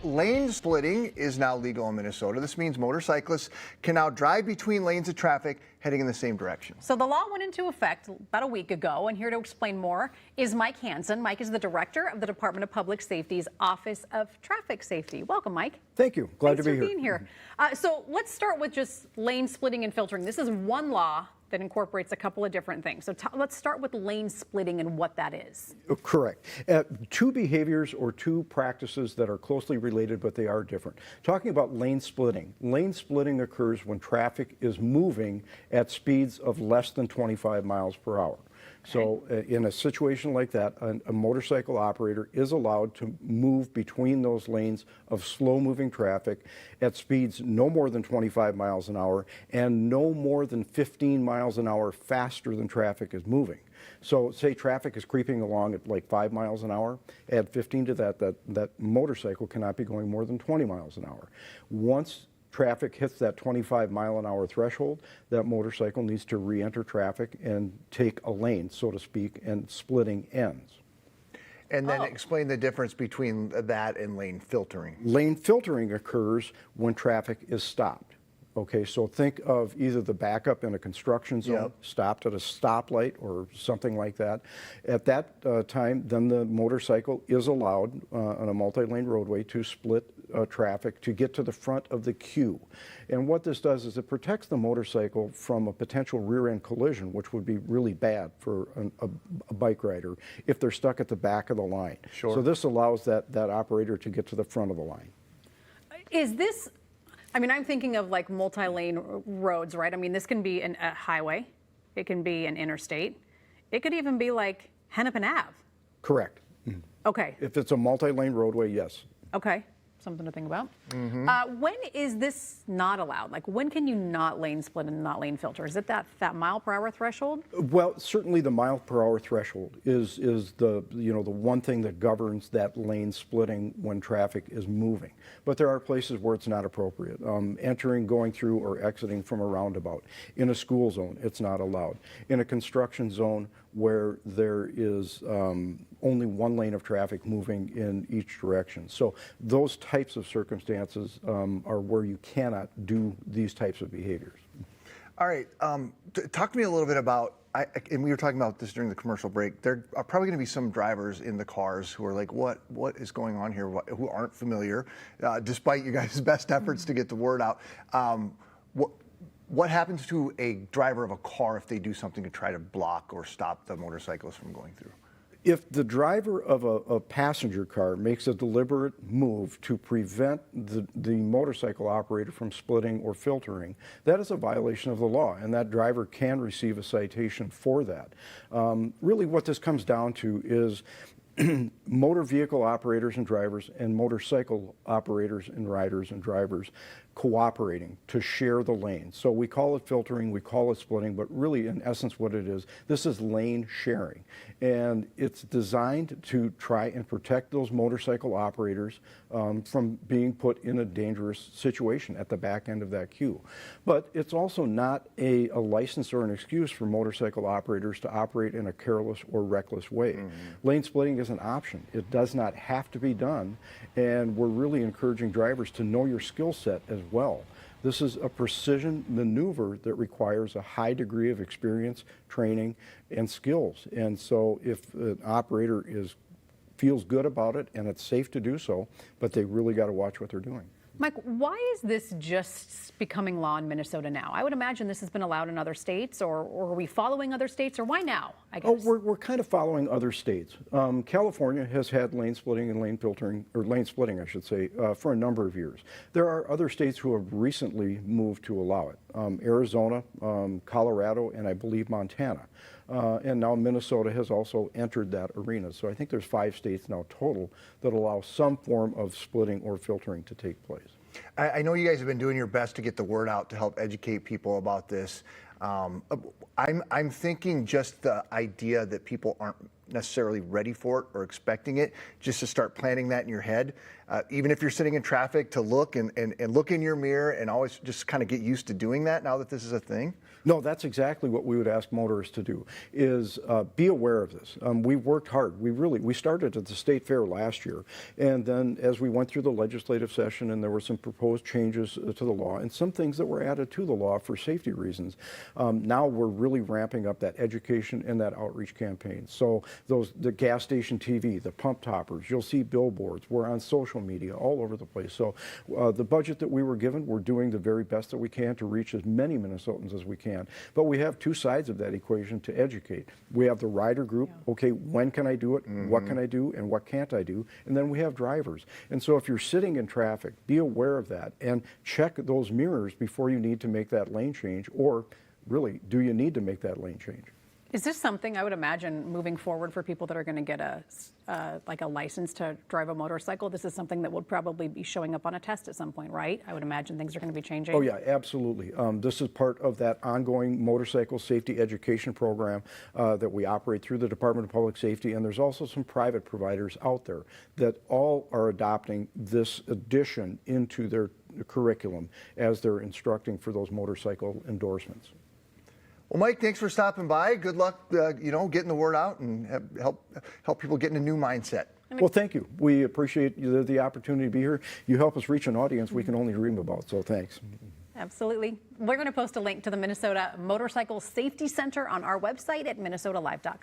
Lane splitting is now legal in Minnesota. This means motorcyclists can now drive between lanes of traffic heading in the same direction. So the law went into effect about a week ago, and here to explain more is Mike Hansen. Mike is the director of the Department of Public Safety's Office of Traffic Safety. Welcome, Mike. Thank you. Glad Thanks to be for here. being here. So let's start with just lane splitting and filtering. This is one law that incorporates a couple of different things. So let's start with lane splitting and what that is. Correct. Two behaviors or two practices that are closely related, but they are different. Talking about lane splitting occurs when traffic is moving at speeds of less than 25 miles per hour. So in a situation like that, a motorcycle operator is allowed to move between those lanes of slow-moving traffic at speeds no more than 25 miles an hour and no more than 15 miles an hour faster than traffic is moving. So say traffic is creeping along at like 5 miles an hour, add 15 to that motorcycle cannot be going more than 20 miles an hour. Once traffic hits that 25-mile-an-hour threshold, that motorcycle needs to re-enter traffic and take a lane, so to speak, and splitting ends. And then explain the difference between that and lane filtering. Lane filtering occurs when traffic is stopped. Okay, so think of either the backup in a construction zone, stopped at a stoplight or something like that. At that time, then the motorcycle is allowed on a multi-lane roadway to split traffic to get to the front of the queue. And what this does is it protects the motorcycle from a potential rear-end collision, which would be really bad for a bike rider if they're stuck at the back of the line. Sure. So this allows that operator to get to the front of the line. Is this, I mean, I'm thinking of like multi-lane roads, right? I mean, this can be a highway, it can be an interstate, it could even be like Hennepin Ave. Correct. Okay. If it's a multi-lane roadway, yes. Okay. Something to think about. When is this not allowed? Like, when can you not lane split and not lane filter? Is it that mile per hour threshold? Well, certainly the mile per hour threshold is the the one thing that governs that lane splitting when traffic is moving. But there are places where it's not appropriate. Entering, going through, or exiting from a roundabout. In a school zone, it's not allowed. In a construction zone where there is only one lane of traffic moving in each direction. So those types of circumstances are where you cannot do these types of behaviors. All right, talk to me a little bit about, and we were talking about this during the commercial break, there are probably going to be some drivers in the cars who are like, what is going on here, who aren't familiar, despite you guys' best efforts to get the word out. What happens to a driver of a car if they do something to try to block or stop the motorcyclist from going through? If the driver of a passenger car makes a deliberate move to prevent the motorcycle operator from splitting or filtering, that is a violation of the law, and that driver can receive a citation for that. Really what this comes down to is motor vehicle operators and drivers and motorcycle operators and riders and drivers cooperating to share the lane. So we call it filtering, we call it splitting, but really in essence what it is, this is lane sharing. And it's designed to try and protect those motorcycle operators from being put in a dangerous situation at the back end of that queue. But it's also not a license or an excuse for motorcycle operators to operate in a careless or reckless way. Lane splitting is an option. It does not have to be done, and we're really encouraging drivers to know your skill set as well. This is a precision maneuver that requires a high degree of experience, training, and skills. And so if an operator feels good about it and it's safe to do so, but they really got to watch what they're doing. Mike, why is this just becoming law in Minnesota now? I would imagine this has been allowed in other states, or are we following other states, or why now, I guess? Oh, we're kind of following other states. California has had lane splitting and lane filtering, or lane splitting, I should say, for a number of years. There are other states who have recently moved to allow it. Arizona, Colorado, and I believe Montana. And now Minnesota has also entered that arena. So I think there's 5 states now total that allow some form of splitting or filtering to take place. I know you guys have been doing your best to get the word out to help educate people about this. I'm thinking just the idea that people aren't necessarily ready for it or expecting it, just to start planning that in your head. Even if you're sitting in traffic, to look and look in your mirror and always just kind of get used to doing that now that this is a thing. No, that's exactly what we would ask motorists to do, is be aware of this. We've worked hard. We started at the State Fair last year, and then as we went through the legislative session and there were some proposed changes to the law and some things that were added to the law for safety reasons, now we're really ramping up that education and that outreach campaign. So the gas station TV, the pump toppers, you'll see billboards. We're on social media all over the place. So the budget that we were given, we're doing the very best that we can to reach as many Minnesotans as we can. But we have two sides of that equation to educate. We have the rider group, okay, when can I do it, what can I do, and what can't I do? And then we have drivers. And so if you're sitting in traffic, be aware of that and check those mirrors before you need to make that lane change, or really, do you need to make that lane change? Is this something I would imagine moving forward for people that are going to get like a license to drive a motorcycle? This is something that would probably be showing up on a test at some point, right? I would imagine things are going to be changing. Oh yeah, absolutely. This is part of that ongoing motorcycle safety education program that we operate through the Department of Public Safety, and there's also some private providers out there that all are adopting this addition into their curriculum as they're instructing for those motorcycle endorsements. Well, Mike, thanks for stopping by. Good luck, getting the word out and help people get in a new mindset. Well, thank you. We appreciate the opportunity to be here. You help us reach an audience we can only dream about, so thanks. Absolutely. We're going to post a link to the Minnesota Motorcycle Safety Center on our website at minnesotalive.com.